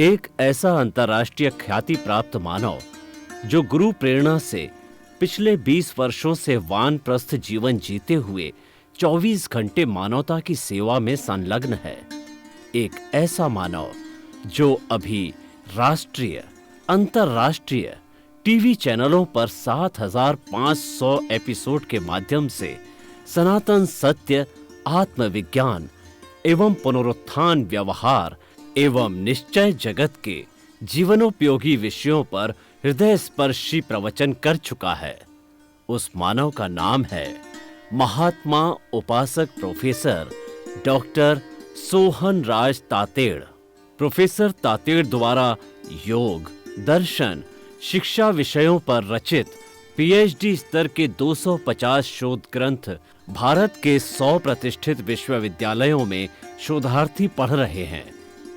एक ऐसा अंतर्राष्ट्रीय ख्याति प्राप्त मानव जो गुरु प्रेरणा से पिछले 20 वर्षों से वानप्रस्थ जीवन जीते हुए 24 घंटे मानवता की सेवा में संलग्न है। एक ऐसा मानव जो अभी राष्ट्रीय, अंतर्राष्ट्रीय टीवी चैनलों पर 7,500 एपिसोड के माध्यम से सनातन सत्य, आत्मविज्ञान एवं पुनरुत्थान, व्यवहार एवं निश्चय जगत के जीवनोपयोगी विषयों पर हृदय स्पर्शी प्रवचन कर चुका है। उस मानव का नाम है महात्मा उपासक प्रोफेसर डॉक्टर सोहन राज तातेड़। प्रोफेसर तातेड़ द्वारा योग, दर्शन, शिक्षा विषयों पर रचित पीएचडी स्तर के 250 शोध ग्रंथ भारत के 100 प्रतिष्ठित विश्वविद्यालयों में शोधार्थी पढ़ रहे हैं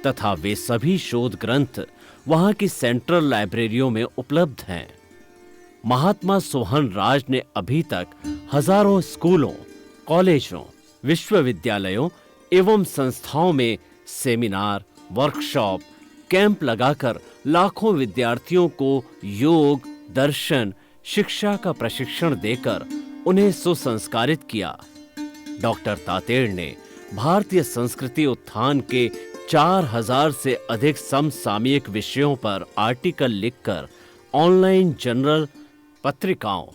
तथा वे सभी शोध ग्रंथ वहां की सेंट्रल लाइब्रेरियों में उपलब्ध हैं। महात्मा सोहन राज ने अभी तक हजारों स्कूलों, कॉलेजों, विश्वविद्यालयों एवं संस्थाओं में सेमिनार, वर्कशॉप, कैंप लगाकर लाखों विद्यार्थियों को योग, दर्शन, शिक्षा का प्रशिक्षण देकर उन्हें सुसंस्कारित किया। डॉक्टर तातेड़ ने भारतीय संस्कृति उत्थान के 4000 से अधिक समसामयिक विषयों पर आर्टिकल लिखकर ऑनलाइन जर्नल, पत्रिकाओं,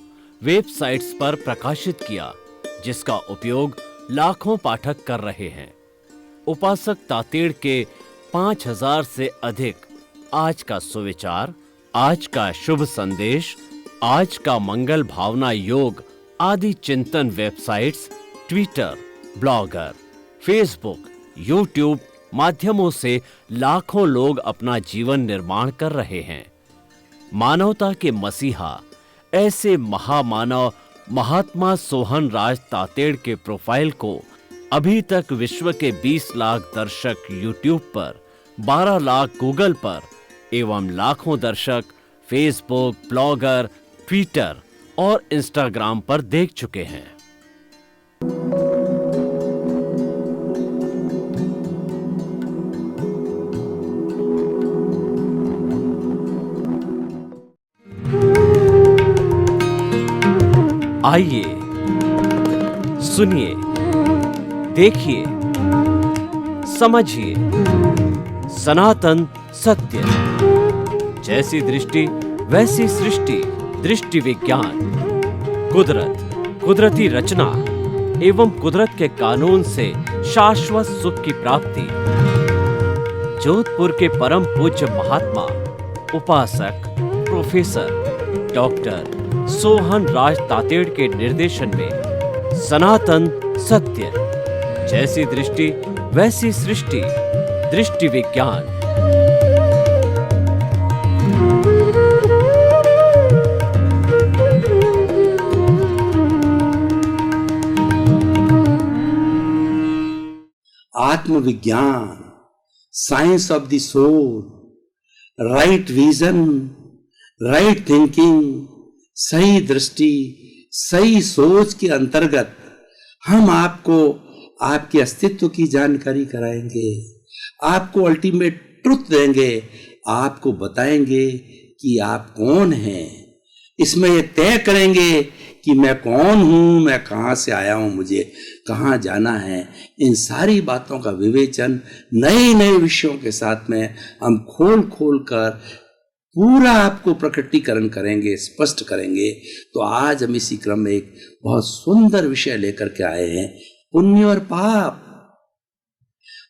वेबसाइट्स पर प्रकाशित किया, जिसका उपयोग लाखों पाठक कर रहे हैं। उपासक तातेड़ के 5000 से अधिक आज का सुविचार, आज का शुभ संदेश, आज का मंगल भावना योग आदि चिंतन websites, Twitter, blogger, Facebook, YouTube माध्यमों से लाखों लोग अपना जीवन निर्माण कर रहे हैं। मानवता के मसीहा ऐसे महामानव महात्मा सोहन राज तातेड़ के प्रोफाइल को अभी तक विश्व के 20 लाख दर्शक यूट्यूब पर, 12 लाख गूगल पर एवं लाखों दर्शक फेसबुक, ब्लॉगर, ट्विटर और इंस्टाग्राम पर देख चुके हैं। आइए, सुनिए, देखिए, समझिए सनातन सत्य। जैसी दृष्टि वैसी सृष्टि, दृष्टि विज्ञान। कुदरत, कुदरती रचना एवं कुदरत के कानून से शाश्वत सुख की प्राप्ति। जोधपुर के परम पूज्य महात्मा उपासक प्रोफेसर डॉक्टर सोहन राज तातेड़ के निर्देशन में सनातन सत्य। जैसी दृष्टि वैसी सृष्टि, दृष्टि विज्ञान। आत्मविज्ञान, science of the soul, right vision, right thinking, सही दृष्टि, सही सोच के अंतर्गत हम आपको आपके अस्तित्व की जानकारी कराएंगे, आपको अल्टीमेट ट्रुथ देंगे, आपको बताएंगे कि आप कौन हैं। इसमें ये तय करेंगे कि मैं कौन हूं, मैं कहां से आया हूं, मुझे कहां जाना है। इन सारी बातों का विवेचन नए नए विषयों के साथ में हम खोल खोल कर पूरा आपको प्रकटीकरण करेंगे, स्पष्ट करेंगे। तो आज हम इसी क्रम में एक बहुत सुंदर विषय लेकर के आए हैं, पुण्य और पाप।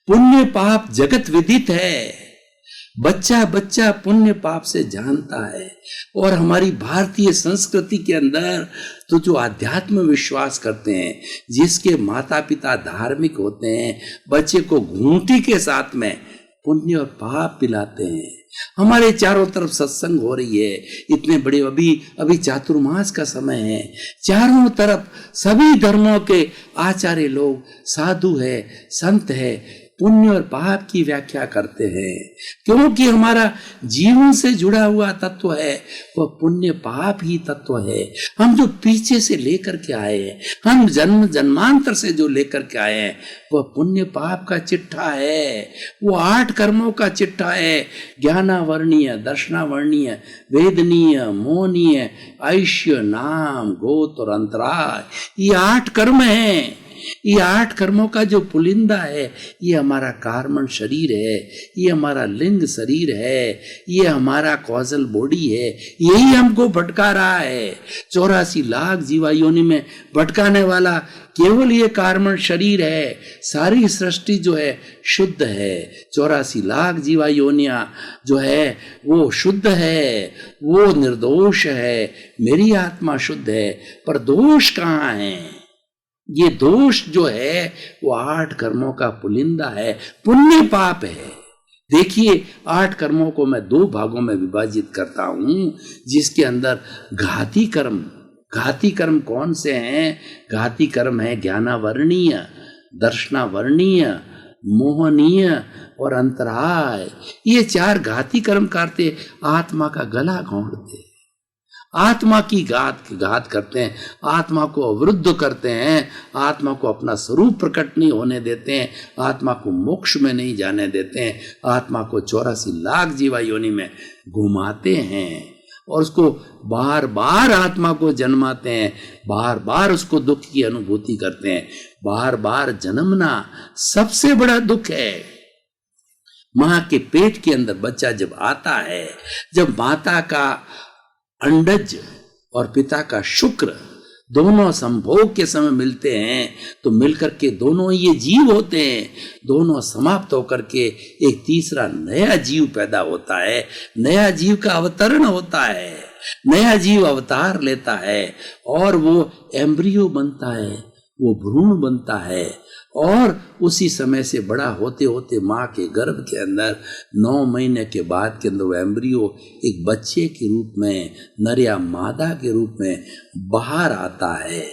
पुण्य पाप जगत विदित है, बच्चा बच्चा पुण्य पाप से जानता है। और हमारी भारतीय संस्कृति के अंदर तो जो आध्यात्म विश्वास करते हैं, जिसके माता पिता धार्मिक होते हैं, बच्चे को घूंटी के साथ में पुण्य और पाप पिलाते हैं। हमारे चारों तरफ सत्संग हो रही है, इतने बड़े अभी चातुर्मास का समय है, चारों तरफ सभी धर्मों के आचार्य लोग, साधु है, संत है, पुण्य और पाप की व्याख्या करते हैं, क्योंकि हमारा जीवन से जुड़ा हुआ तत्व है वह पुण्य पाप ही तत्व है। हम जो पीछे से लेकर के आए हैं, हम जन्म जन्मांतर से जो लेकर के आए हैं वह पुण्य पाप का चिट्ठा है, वो 8 कर्मों का चिट्ठा है। ज्ञानावर्णीय, दर्शनावर्णीय, वेदनीय, मोहनीय, ऐश्य, नाम, गोत्र और अंतराय, ये 8 कर्म हैं। ये 8 कर्मों का जो पुलिंदा है ये हमारा कार्मण शरीर है, ये हमारा लिंग शरीर है, ये हमारा कॉजल बॉडी है, यही हमको भटका रहा है। 84 लाख जीवा योनि में भटकाने वाला केवल ये कार्मण शरीर है। सारी सृष्टि जो है शुद्ध है, 84 लाख जीवा योनियां जो है वो शुद्ध है, वो निर्दोष है। मेरी आत्मा शुद्ध है, पर दोष कहाँ है? ये दोष जो है वो 8 कर्मों का पुलिंदा है, पुण्य पाप है। देखिए 8 कर्मों को मैं 2 भागों में विभाजित करता हूं, जिसके अंदर घाती कर्म कौन से हैं? घाती कर्म है ज्ञानावर्णीय, दर्शनावर्णीय, मोहनीय और अंतराय। ये 4 घाती कर्म करते आत्मा का गला घोंटते, आत्मा की घात करते हैं, आत्मा को अवरुद्ध करते हैं, आत्मा को अपना स्वरूप प्रकट नहीं होने देते हैं, आत्मा को मोक्ष में नहीं जाने देते हैं, आत्मा को 84 लाख जीवा योनि में घुमाते हैं और उसको बार बार आत्मा को जन्माते हैं, बार बार उसको दुख की अनुभूति करते हैं। बार बार जन्मना सबसे बड़ा दुख है। मां के पेट के अंदर बच्चा जब आता है, जब माता का अंडज और पिता का शुक्र दोनों संभोग के समय मिलते हैं तो मिलकर के दोनों ये जीव होते हैं, दोनों समाप्त होकर के एक तीसरा नया जीव पैदा होता है, नया जीव का अवतरण होता है, नया जीव अवतार लेता है और वो एम्ब्रियो बनता है, वो भ्रूण बनता है और उसी समय से बड़ा होते होते माँ के गर्भ के अंदर 9 महीने के बाद के अंदर वो एम्ब्रियो एक बच्चे के रूप में, नर या मादा के रूप में बाहर आता है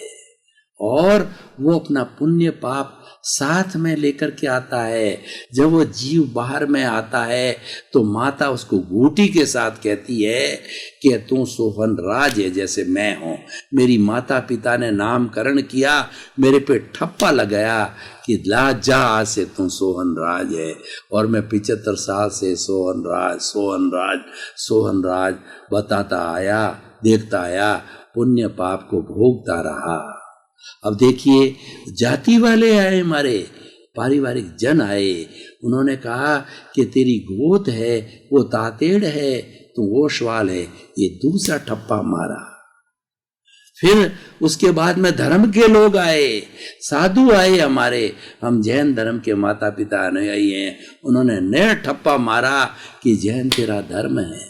और वो अपना पुण्य पाप साथ में लेकर के आता है। जब वो जीव बाहर में आता है तो माता उसको घूंटी के साथ कहती है कि तू सोहन राज है जैसे मैं हूँ। मेरी माता पिता ने नामकरण किया, मेरे पे ठप्पा लगाया कि ला जा से तू सोहन राज है, और मैं 75 साल से सोहन राज बताता आया, देखता आया, पुण्य पाप को भोगता रहा। अब देखिए जाति वाले आए, हमारे पारिवारिक जन आए, उन्होंने कहा कि तेरी गोद है वो तातेड़ है, तू ओशवाल है, ये दूसरा ठप्पा मारा। फिर उसके बाद में धर्म के लोग आए, साधु आए हमारे, हम जैन धर्म के माता पिता अनुयायी हैं, उन्होंने नया ठप्पा मारा कि जैन तेरा धर्म है।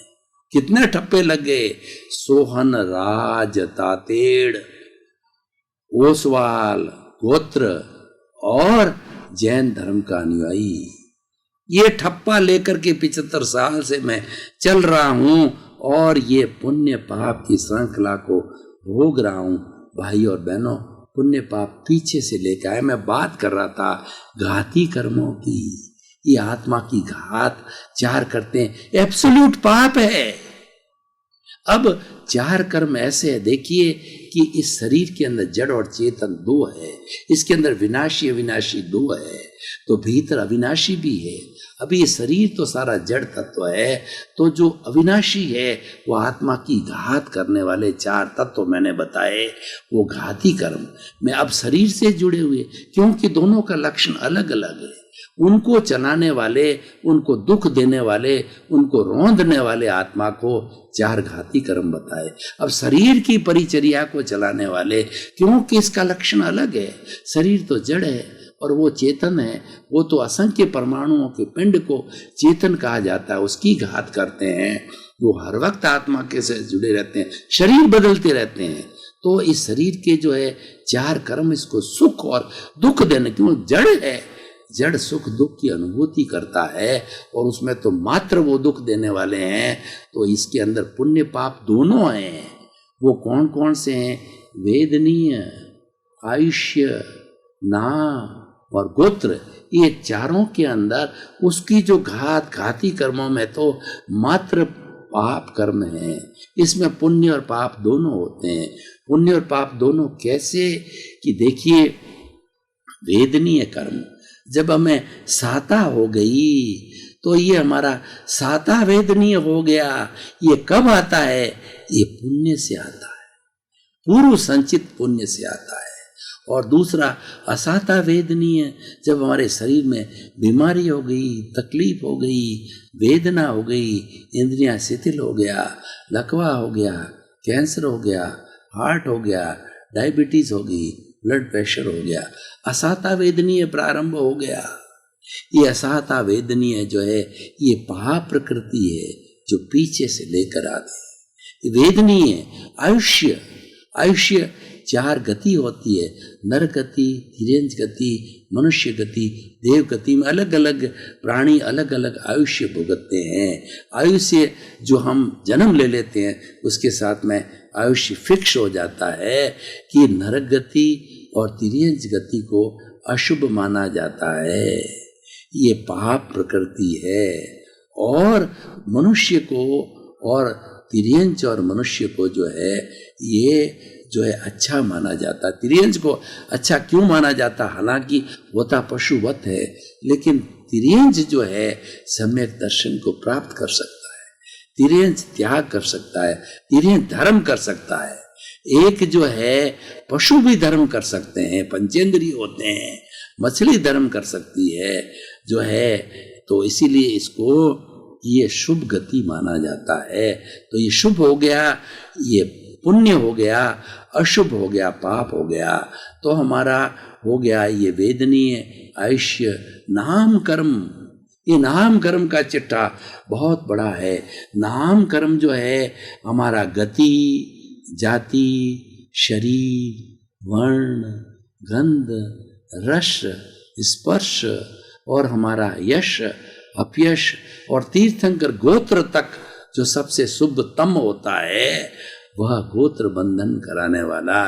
कितने ठप्पे लग गए? सोहन राज, तातेड़, ओसवाल गोत्र और जैन धर्म का अनुयायी। ये ठप्पा लेकर के 75 साल से मैं चल रहा हूं और ये पुण्य पाप की श्रृंखला को भोग रहा हूं। भाई और बहनों, पुण्य पाप पीछे से लेकर आए। मैं बात कर रहा था घाती कर्मों की। ये आत्मा की घात 4 करते हैं, एब्सोल्यूट पाप है। अब 4 कर्म ऐसे है, देखिए कि इस शरीर के अंदर जड़ और चेतन 2 है, इसके अंदर विनाशी अविनाशी 2 है, तो भीतर अविनाशी भी है। अभी ये शरीर तो सारा जड़ तत्व है, तो जो अविनाशी है वो आत्मा की घात करने वाले 4 तत्व मैंने बताए, वो घाती कर्म में अब शरीर से जुड़े हुए, क्योंकि दोनों का लक्षण अलग अलग है। उनको चलाने वाले, उनको दुख देने वाले, उनको रौंदने वाले आत्मा को 4 घाती कर्म बताए। अब शरीर की परिचर्या को चलाने वाले, क्योंकि इसका लक्षण अलग है। शरीर तो जड़ है और वो चेतन है, वो तो असंख्य परमाणुओं के पिंड को चेतन कहा जाता है, उसकी घात करते हैं। वो हर वक्त आत्मा के से जुड़े रहते हैं, शरीर बदलते रहते हैं। तो इस शरीर के जो है 4 कर्म इसको सुख और दुख देने, क्यों जड़ है, जड़ सुख दुख की अनुभूति करता है और उसमें तो मात्र वो दुख देने वाले हैं। तो इसके अंदर पुण्य पाप दोनों हैं। वो कौन कौन से हैं? वेदनीय, आयुष्य, नाम, और गोत्र, ये चारों के अंदर उसकी जो घाती कर्मों में तो मात्र पाप कर्म है। इसमें पुण्य और पाप दोनों होते हैं। पुण्य और पाप दोनों कैसे कि देखिए, वेदनीय कर्म जब हमें साता हो गई तो ये हमारा साता वेदनीय हो गया। ये कब आता है? ये पुण्य से आता है, पूर्व संचित पुण्य से आता है। और दूसरा असाता वेदनीय, जब हमारे शरीर में बीमारी हो गई, तकलीफ हो गई, वेदना हो गई, इंद्रियां शिथिल हो गया, लकवा हो गया, कैंसर हो गया, हार्ट हो गया, डायबिटीज हो गई, ब्लड प्रेशर हो गया, असाता वेदनीय प्रारंभ हो गया। ये असाता वेदनीय जो है ये पाप प्रकृति है जो पीछे से लेकर आती है। वेदनीय आयुष्य, आयुष्य चार गति होती है, नर गति, तिर्यंच गति, मनुष्य गति, देव गति में अलग अलग प्राणी अलग अलग आयुष्य भुगतते हैं। आयुष्य जो हम जन्म ले लेते हैं उसके साथ में आयुष्य फिक्स हो जाता है कि नरक गति और तिर्यंच गति को अशुभ माना जाता है, ये पाप प्रकृति है। और मनुष्य को और तिर्यंच और मनुष्य को जो है ये जो है अच्छा माना जाता। तिर्यंच को अच्छा क्यों माना जाता? हालांकि होता पशुवत है, लेकिन तिर्यंच जो है सम्यक दर्शन को प्राप्त कर सकता है, तिर्यंच त्याग कर सकता है, तिर्यंच धर्म कर सकता है। एक जो है पशु भी धर्म कर सकते हैं, पंचेंद्रिय होते हैं, मछली धर्म कर सकती है जो है, तो इसीलिए इसको ये शुभ गति माना जाता है। तो ये शुभ हो गया, ये पुण्य हो गया, अशुभ हो गया, पाप हो गया। तो हमारा हो गया ये वेदनीय आयुष्य। नाम कर्म, ये नाम कर्म का चिट्ठा बहुत बड़ा है। नाम कर्म जो है हमारा गति, जाति, शरीर, वर्ण, गंध, रस, स्पर्श और हमारा यश, अपयश और तीर्थंकर गोत्र तक जो सबसे शुभतम होता है वह गोत्र बंधन कराने वाला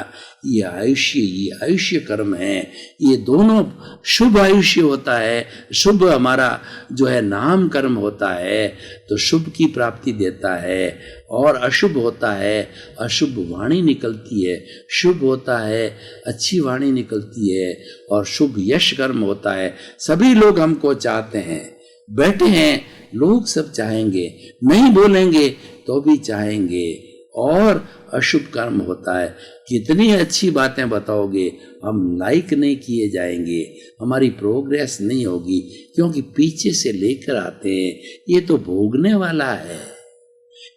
ये आयुष्य कर्म है। ये दोनों शुभ आयुष्य होता है, शुभ हमारा जो है नाम कर्म होता है तो शुभ की प्राप्ति देता है, और अशुभ होता है अशुभ वाणी निकलती है, शुभ होता है अच्छी वाणी निकलती है, और शुभ यश कर्म होता है। सभी लोग हमको चाहते हैं, बैठे हैं लोग सब चाहेंगे, नहीं बोलेंगे तो भी चाहेंगे। और अशुभ कर्म होता है, कितनी अच्छी बातें बताओगे हम लाइक नहीं किए जाएंगे, हमारी प्रोग्रेस नहीं होगी, क्योंकि पीछे से लेकर आते हैं। ये तो भोगने वाला है,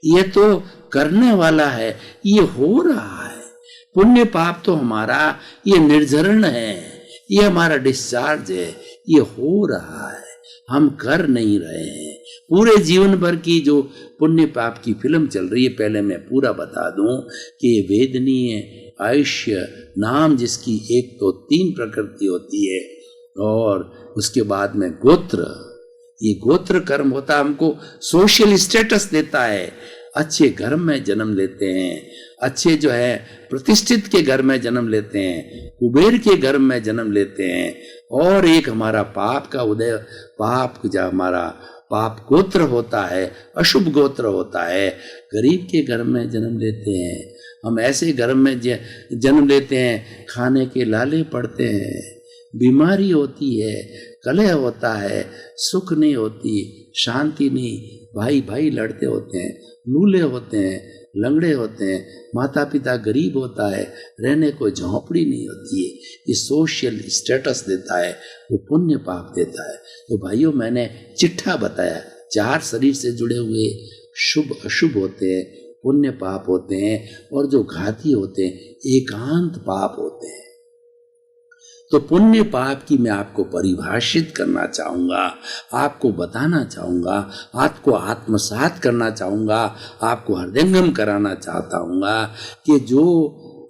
ये तो करने वाला है, ये हो रहा है। पुण्य पाप तो हमारा ये निर्जरण है, ये हमारा डिस्चार्ज है, ये हो रहा है, हम कर नहीं रहे हैं। पूरे जीवन भर की जो पुण्य पाप की फिल्म चल रही है, पहले मैं पूरा बता दूं कि ये वेदनीय आयुष्य नाम, जिसकी एक तो 3 प्रकृति होती है, और उसके बाद में गोत्र, ये गोत्र कर्म होता है, हमको सोशल स्टेटस देता है। अच्छे घर में जन्म लेते हैं, अच्छे जो है प्रतिष्ठित के घर में जन्म लेते हैं, कुबेर के घर में जन्म लेते हैं। और एक हमारा पाप का उदय, पाप जो हमारा पाप गोत्र होता है, अशुभ गोत्र होता है, गरीब के घर में जन्म लेते हैं। हम ऐसे घर में जन्म लेते हैं, खाने के लाले पड़ते हैं, बीमारी होती है, कलह होता है, सुख नहीं होती, शांति नहीं, भाई भाई लड़ते होते हैं, लूले होते हैं, लंगड़े होते हैं, माता पिता गरीब होता है, रहने को झोंपड़ी नहीं होती है। ये सोशल स्टेटस देता है, वो पुण्य पाप देता है। तो भाइयों, मैंने चिट्ठा बताया, 4 शरीर से जुड़े हुए शुभ अशुभ होते हैं, पुण्य पाप होते हैं, और जो घाती होते हैं एकांत पाप होते हैं। तो पुण्य पाप की मैं आपको परिभाषित करना चाहूँगा, आपको बताना चाहूँगा, आपको आत्मसात करना चाहूँगा, आपको हृदयंगम कराना चाहता हूँगा कि जो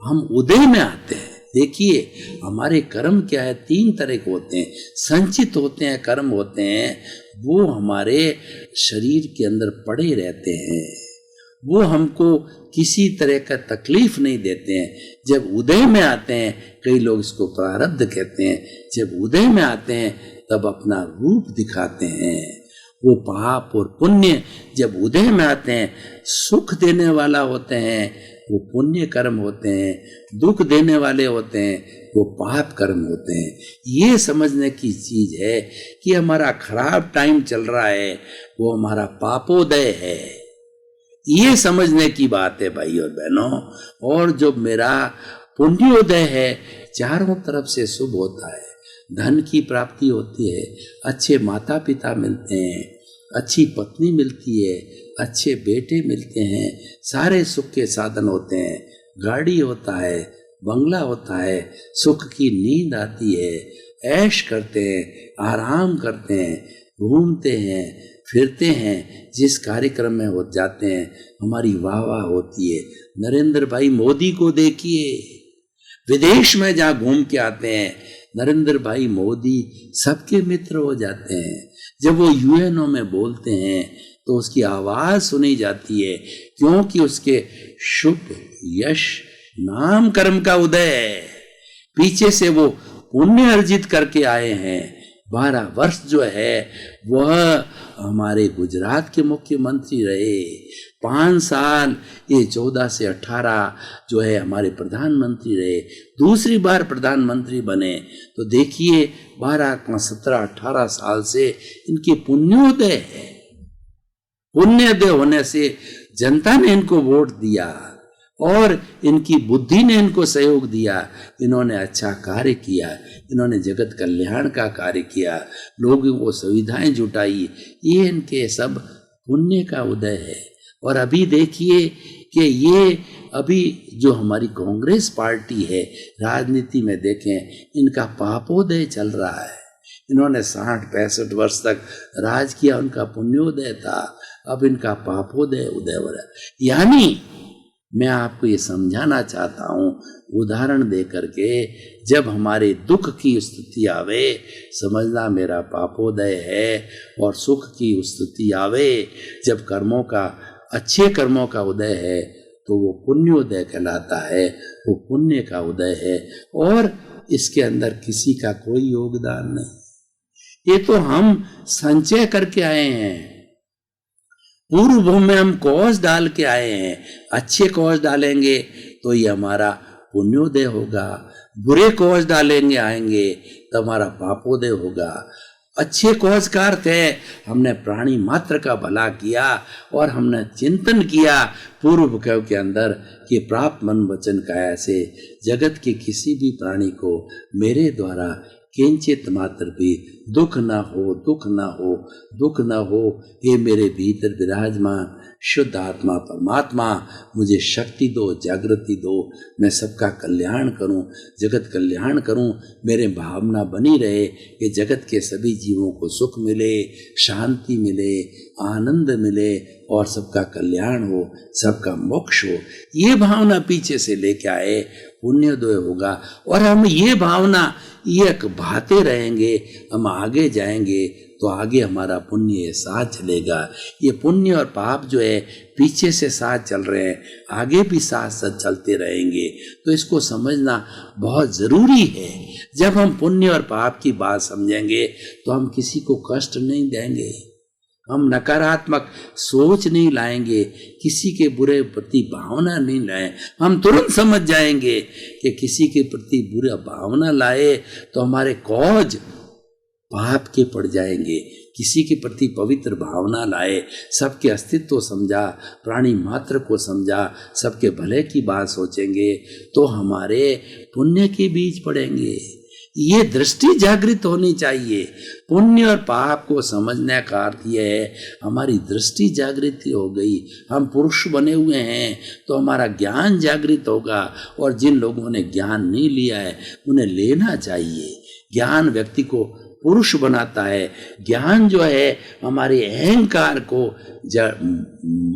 हम उदय में आते हैं, देखिए हमारे कर्म क्या है, 3 तरह के होते हैं, संचित होते हैं कर्म होते हैं, वो हमारे शरीर के अंदर पड़े रहते हैं, वो हमको किसी तरह का तकलीफ नहीं देते हैं। जब उदय में आते हैं, कई लोग इसको प्रारब्ध कहते हैं, जब उदय में आते हैं तब अपना रूप दिखाते हैं। वो पाप और पुण्य जब उदय में आते हैं, सुख देने वाला होते हैं वो पुण्य कर्म होते हैं, दुख देने वाले होते हैं वो पाप कर्म होते हैं। ये समझने की चीज है कि हमारा खराब टाइम चल रहा है वो हमारा पापोदय है, ये समझने की बात है भाई और बहनों। और जो मेरा पुण्योदय है, चारों तरफ से शुभ होता है, धन की प्राप्ति होती है, अच्छे माता पिता मिलते हैं, अच्छी पत्नी मिलती है, अच्छे बेटे मिलते हैं, सारे सुख के साधन होते हैं, गाड़ी होता है, बंगला होता है, सुख की नींद आती है, ऐश करते हैं, आराम करते हैं, घूमते हैं, फिरते हैं, जिस कार्यक्रम में हो जाते हैं हमारी वाह वाह होती है। नरेंद्र भाई मोदी को देखिए, विदेश में जहाँ घूम के आते हैं नरेंद्र भाई मोदी सबके मित्र हो जाते हैं। जब वो यूएनओ में बोलते हैं तो उसकी आवाज सुनी जाती है, क्योंकि उसके शुभ यश नाम कर्म का उदय है। पीछे से वो पुण्य अर्जित करके आए हैं। 12 वर्ष जो है वह हमारे गुजरात के मुख्यमंत्री रहे, 5 साल ये 14 से 18 जो है हमारे प्रधानमंत्री रहे, दूसरी बार प्रधानमंत्री बने। तो देखिए 12, 17, 18 साल से इनके पुण्योदय है। पुण्योदय होने से जनता ने इनको वोट दिया और इनकी बुद्धि ने इनको सहयोग दिया, इन्होंने अच्छा कार्य किया, इन्होंने जगत कल्याण का कार्य किया, लोगों को सुविधाएं जुटाई, ये इनके सब पुण्य का उदय है। और अभी देखिए कि ये अभी जो हमारी कांग्रेस पार्टी है, राजनीति में देखें इनका पापोदय चल रहा है। इन्होंने 60-65 वर्ष तक राज किया, उनका पुण्योदय था, अब इनका पापोदय उदय हो रहा है। यानी मैं आपको ये समझाना चाहता हूँ उदाहरण दे करके, जब हमारे दुख की स्थिति आवे समझना मेरा पापोदय है, और सुख की स्थिति आवे जब कर्मों का अच्छे कर्मों का उदय है तो वो पुण्योदय कहलाता है, वो पुण्य का उदय है। और इसके अंदर किसी का कोई योगदान नहीं, ये तो हम संचय करके आए हैं। पूर्व भूमि में हम कौश डाल के आए हैं, अच्छे कौश डालेंगे तो ये हमारा पुण्योदय होगा, बुरे कौश डालेंगे आएंगे तो हमारा पापोदय होगा। अच्छे कौश का अर्थ है हमने प्राणी मात्र का भला किया और हमने चिंतन किया पूर्व के अंदर कि प्राप्त मन वचन काया से जगत के किसी भी प्राणी को मेरे द्वारा किंचित मात्र भी दुख ना हो, दुख ना हो, दुख ना हो। ये मेरे भीतर विराजमान शुद्ध आत्मा परमात्मा मुझे शक्ति दो, जागृति दो, मैं सबका कल्याण करूं, जगत कल्याण करूं। मेरे भावना बनी रहे कि जगत के सभी जीवों को सुख मिले, शांति मिले, आनंद मिले और सबका कल्याण हो, सबका मोक्ष हो। ये भावना पीछे से लेके आए, पुण्योदय होगा। और हम ये भावना ये भाते रहेंगे, हम आगे जाएंगे तो आगे हमारा पुण्य साथ चलेगा। ये पुण्य और पाप जो है पीछे से साथ चल रहे हैं, आगे भी साथ साथ चलते रहेंगे। तो इसको समझना बहुत ज़रूरी है। जब हम पुण्य और पाप की बात समझेंगे तो हम किसी को कष्ट नहीं देंगे, हम नकारात्मक सोच नहीं लाएंगे, किसी के बुरे प्रति भावना नहीं लाए। हम तुरंत समझ जाएंगे कि किसी के प्रति बुरा भावना लाए तो हमारे कौज पाप के पड़ जाएंगे। किसी के प्रति पवित्र भावना लाए, सबके अस्तित्व को समझा, प्राणी मात्र को समझा, सबके भले की बात सोचेंगे तो हमारे पुण्य के बीज पड़ेंगे। ये दृष्टि जागृत होनी चाहिए। पुण्य और पाप को समझने का अर्थ यह है हमारी दृष्टि जागृति हो गई। हम पुरुष बने हुए हैं तो हमारा ज्ञान जागृत होगा, और जिन लोगों ने ज्ञान नहीं लिया है उन्हें लेना चाहिए। ज्ञान व्यक्ति को पुरुष बनाता है। ज्ञान जो है हमारे अहंकार को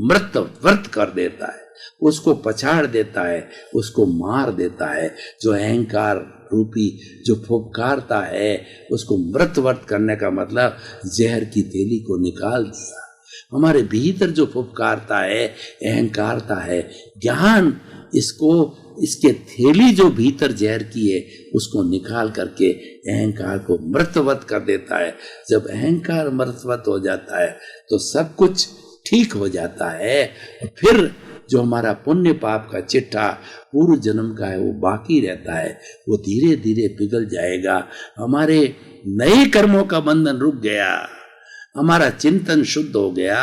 मृत कर देता है, उसको पछाड़ देता है, उसको मार देता है। जो अहंकार रूपी जो फुफकारता है उसको मृतवर्त करने का मतलब जहर की थैली को निकाल दिया। हमारे भीतर जो फुफकारता है, अहंकारता है, ज्ञान इसके थैली जो भीतर जहर की है उसको निकाल करके अहंकार को मृतवत कर देता है। जब अहंकार मृतवत हो जाता है तो सब कुछ ठीक हो जाता है। फिर जो हमारा पुण्य पाप का चिट्ठा पूर्व जन्म का है वो बाकी रहता है, वो धीरे धीरे पिघल जाएगा। हमारे नए कर्मों का बंधन रुक गया, हमारा चिंतन शुद्ध हो गया।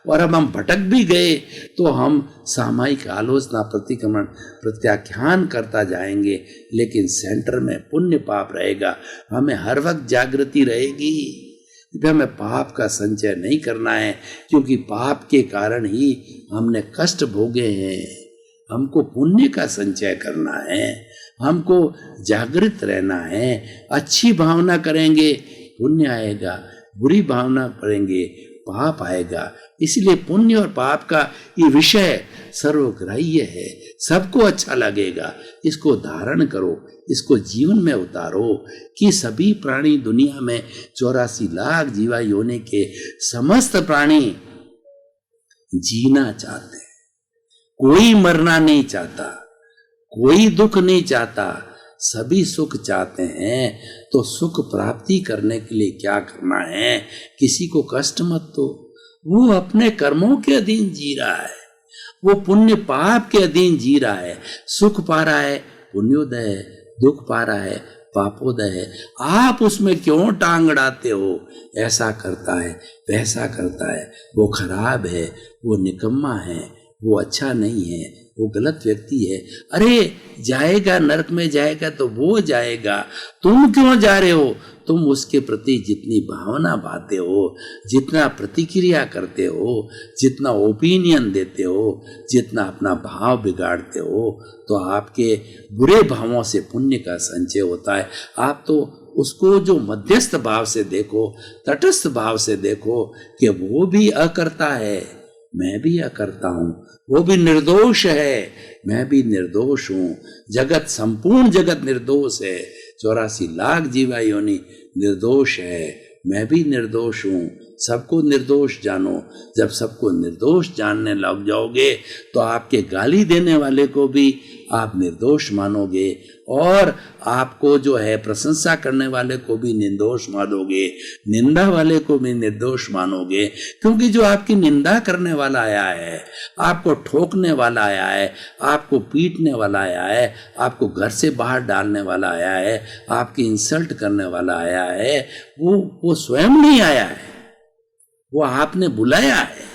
और अब हम भटक भी गए तो हम सामायिक आलोचना, प्रतिक्रमण, प्रत्याख्यान करता जाएंगे, लेकिन सेंटर में पुण्य पाप रहेगा। हमें हर वक्त जागृति रहेगी कि हमें पाप का संचय नहीं करना है, क्योंकि पाप के कारण ही हमने कष्ट भोगे हैं। हमको पुण्य का संचय करना है, हमको जागृत रहना है। अच्छी भावना करेंगे पुण्य आएगा, बुरी भावना करेंगे पाप आएगा। इसलिए पुण्य और पाप का ये विषय सर्वग्राह्य है, सबको अच्छा लगेगा। इसको धारण करो, इसको जीवन में उतारो कि सभी प्राणी दुनिया में 84 लाख जीवा योनि के समस्त प्राणी जीना चाहते हैं। कोई मरना नहीं चाहता, कोई दुख नहीं चाहता, सभी सुख चाहते हैं। तो सुख प्राप्ति करने के लिए क्या करना है? किसी को कष्ट मत दो। वो अपने कर्मों के अधीन जी रहा है, वो पुण्य पाप के अधीन जी रहा है। सुख पा रहा है पुण्योदय है, दुख पा रहा है पापोदय है। आप उसमें क्यों टांग अड़ाते हो? ऐसा करता है, वैसा करता है, वो खराब है, वो निकम्मा है, वो अच्छा नहीं है, वो गलत व्यक्ति है। अरे जाएगा, नरक में जाएगा तो वो जाएगा, तुम क्यों जा रहे हो? तुम उसके प्रति जितनी भावना बांधते हो, जितना प्रतिक्रिया करते हो, जितना ओपिनियन देते हो, जितना अपना भाव बिगाड़ते हो, तो आपके बुरे भावों से पुण्य का संचय होता है। आप तो उसको जो मध्यस्थ भाव से देखो, तटस्थ भाव से देखो कि वो भी अकर्ता है, मैं भी अकर्ता हूँ, वो भी निर्दोष है, मैं भी निर्दोष हूँ। जगत, संपूर्ण जगत निर्दोष है, 84 लाख जीवा योनि निर्दोष है, मैं भी निर्दोष हूँ। सबको निर्दोष जानो। जब सबको निर्दोष जानने लग जाओगे तो आपके गाली देने वाले को भी आप निर्दोष मानोगे, और आपको जो है प्रशंसा करने वाले को भी निर्दोष मानोगे, निंदा वाले को भी निर्दोष मानोगे। क्योंकि जो आपकी निंदा करने वाला आया है, आपको ठोकने वाला आया है, आपको पीटने वाला आया है, आपको घर से बाहर डालने वाला आया है, आपकी इंसल्ट करने वाला आया है, वो स्वयं नहीं आया है, वो आपने बुलाया है।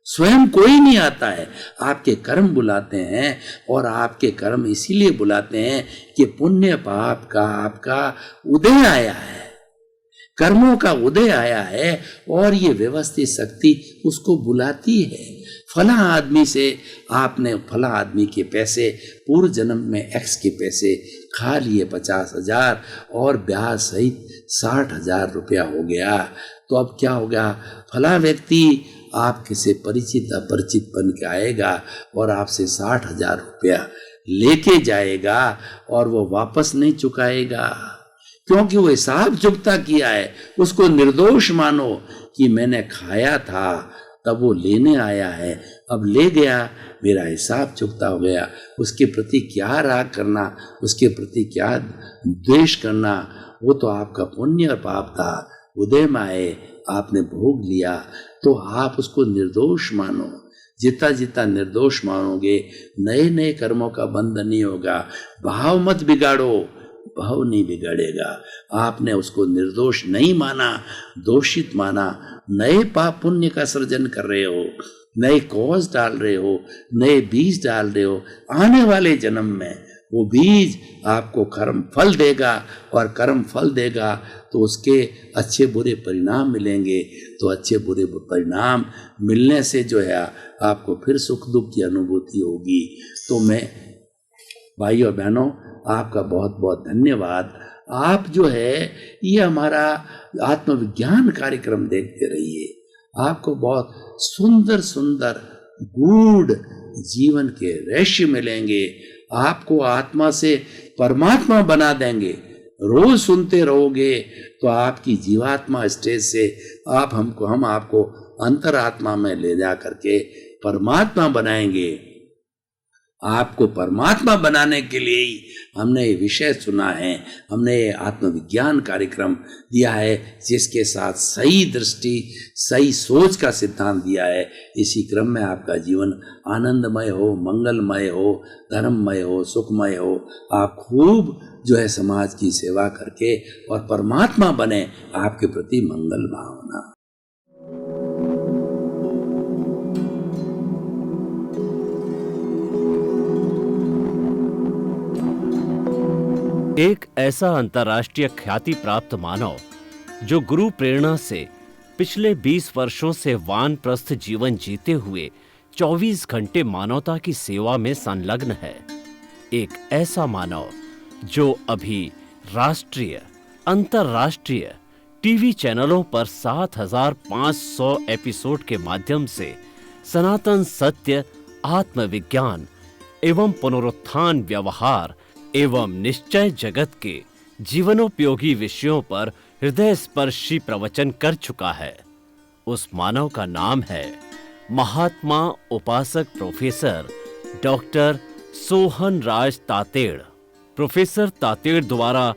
स्वयं कोई नहीं आता है, आपके कर्म बुलाते हैं। और आपके कर्म इसीलिए बुलाते हैं कि पुण्य पाप का आपका उदय आया है, कर्मों का उदय आया है, और ये व्यवस्थित शक्ति उसको बुलाती है। फला आदमी से आपने, फला आदमी के पैसे पूर्व जन्म में एक्स के पैसे खा लिए 50,000 और ब्याज सहित 60,000 रुपया हो गया। तो अब क्या हो गया? फला व्यक्ति आपके से परिचित अपरिचित बन के आएगा और आपसे 60,000 रुपया लेके जाएगा, और वो वापस नहीं चुकाएगा, क्योंकि वो हिसाब चुकता किया है। उसको निर्दोष मानो कि मैंने खाया था तब वो लेने आया है, अब ले गया, मेरा हिसाब चुकता हो गया। उसके प्रति क्या राग करना, उसके प्रति क्या द्वेष करना, वो तो आपका पुण्य और पाप था। उदय में आए, आपने भोग लिया, तो आप उसको निर्दोष मानो। जितना जितना निर्दोष मानोगे, नए नए कर्मों का बंधन नहीं होगा। भाव मत बिगाड़ो, भाव नहीं बिगड़ेगा। आपने उसको निर्दोष नहीं माना, दोषित माना, नए पाप पुण्य का सृजन कर रहे हो, नए कॉज डाल रहे हो, नए बीज डाल रहे हो। आने वाले जन्म में वो बीज आपको कर्म फल देगा, और कर्म फल देगा तो उसके अच्छे बुरे परिणाम मिलेंगे। तो अच्छे बुरे परिणाम मिलने से जो है आपको फिर सुख दुख की अनुभूति होगी। तो मैं भाई और बहनों, आपका बहुत बहुत धन्यवाद। आप जो है ये हमारा आत्मविज्ञान कार्यक्रम देखते रहिए। आपको बहुत सुंदर सुंदर गूढ़ जीवन के रहस्य मिलेंगे। आपको आत्मा से परमात्मा बना देंगे। रोज सुनते रहोगे तो आपकी जीवात्मा स्टेज से हम आपको अंतरात्मा में ले जा करके परमात्मा बनाएंगे। आपको परमात्मा बनाने के लिए ही हमने ये विषय चुना है, हमने ये आत्मविज्ञान कार्यक्रम दिया है, जिसके साथ सही दृष्टि, सही सोच का सिद्धांत दिया है। इसी क्रम में आपका जीवन आनंदमय हो, मंगलमय हो, धर्ममय हो, सुखमय हो। आप खूब जो है समाज की सेवा करके और परमात्मा बने, आपके प्रति मंगल भावना। एक ऐसा अंतर्राष्ट्रीय ख्याति प्राप्त मानव जो गुरु प्रेरणा से पिछले 20 वर्षों से वानप्रस्थ जीवन जीते हुए 24 घंटे मानवता की सेवा में संलग्न है। एक ऐसा मानव जो अभी राष्ट्रीय, अंतर्राष्ट्रीय टीवी चैनलों पर 7,500 एपिसोड के माध्यम से सनातन सत्य, आत्मविज्ञान एवं पुनरुत्थान व्यवहार एवं निश्चय जगत के जीवनोपयोगी विषयों पर हृदय स्पर्शी प्रवचन कर चुका है। उस मानव का नाम है महात्मा उपासक प्रोफेसर डॉक्टर सोहन राज तातेड़। प्रोफेसर तातेड़ द्वारा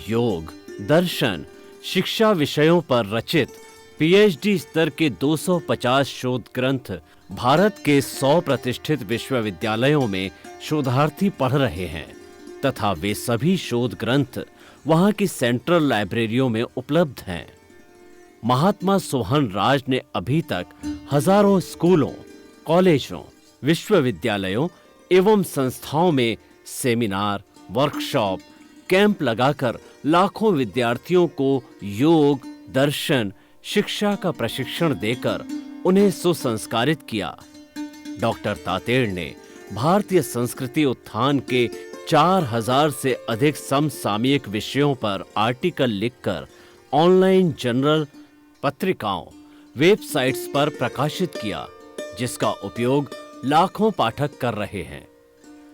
योग, दर्शन, शिक्षा विषयों पर रचित पीएचडी स्तर के 250 शोध ग्रंथ भारत के 100 प्रतिष्ठित विश्वविद्यालयों में शोधार्थी पढ़ रहे हैं तथा वे सभी शोध ग्रंथ वहां की सेंट्रल लाइब्रेरियों में उपलब्ध हैं। महात्मा सोहन राज ने अभी तक हजारों स्कूलों, कॉलेजों, विश्वविद्यालयों एवं संस्थाओं में सेमिनार, वर्कशॉप, कैंप लगाकर लाखों विद्यार्थियों को योग, दर्शन, शिक्षा का प्रशिक्षण देकर उन्हें सुसंस्कारित किया। डॉक्टर तातेड़ ने भारतीय संस्कृति उत्थान के 4000 से अधिक समसामयिक विषयों पर आर्टिकल लिखकर ऑनलाइन जर्नल, पत्रिकाओं, वेबसाइट्स पर प्रकाशित किया, जिसका उपयोग लाखों पाठक कर रहे हैं।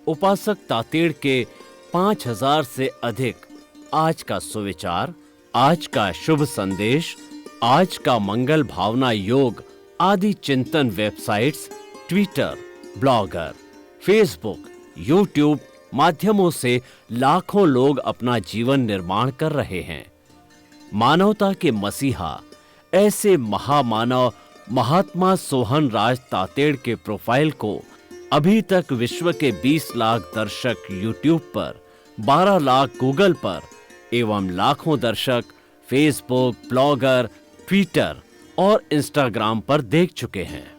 उपासक तातेड़ के 5000 से अधिक आज का सुविचार, आज का शुभ संदेश, आज का मंगल भावना योग आदि चिंतन websites, Twitter, blogger, Facebook, YouTube माध्यमों से लाखों लोग अपना जीवन निर्माण कर रहे हैं। मानवता के मसीहा ऐसे महामानव महात्मा सोहन राज तातेड़ के प्रोफाइल को अभी तक विश्व के 20 लाख दर्शक यूट्यूब पर, 12 लाख गूगल पर एवं लाखों दर्शक फेसबुक, ब्लॉगर, ट्विटर और इंस्टाग्राम पर देख चुके हैं।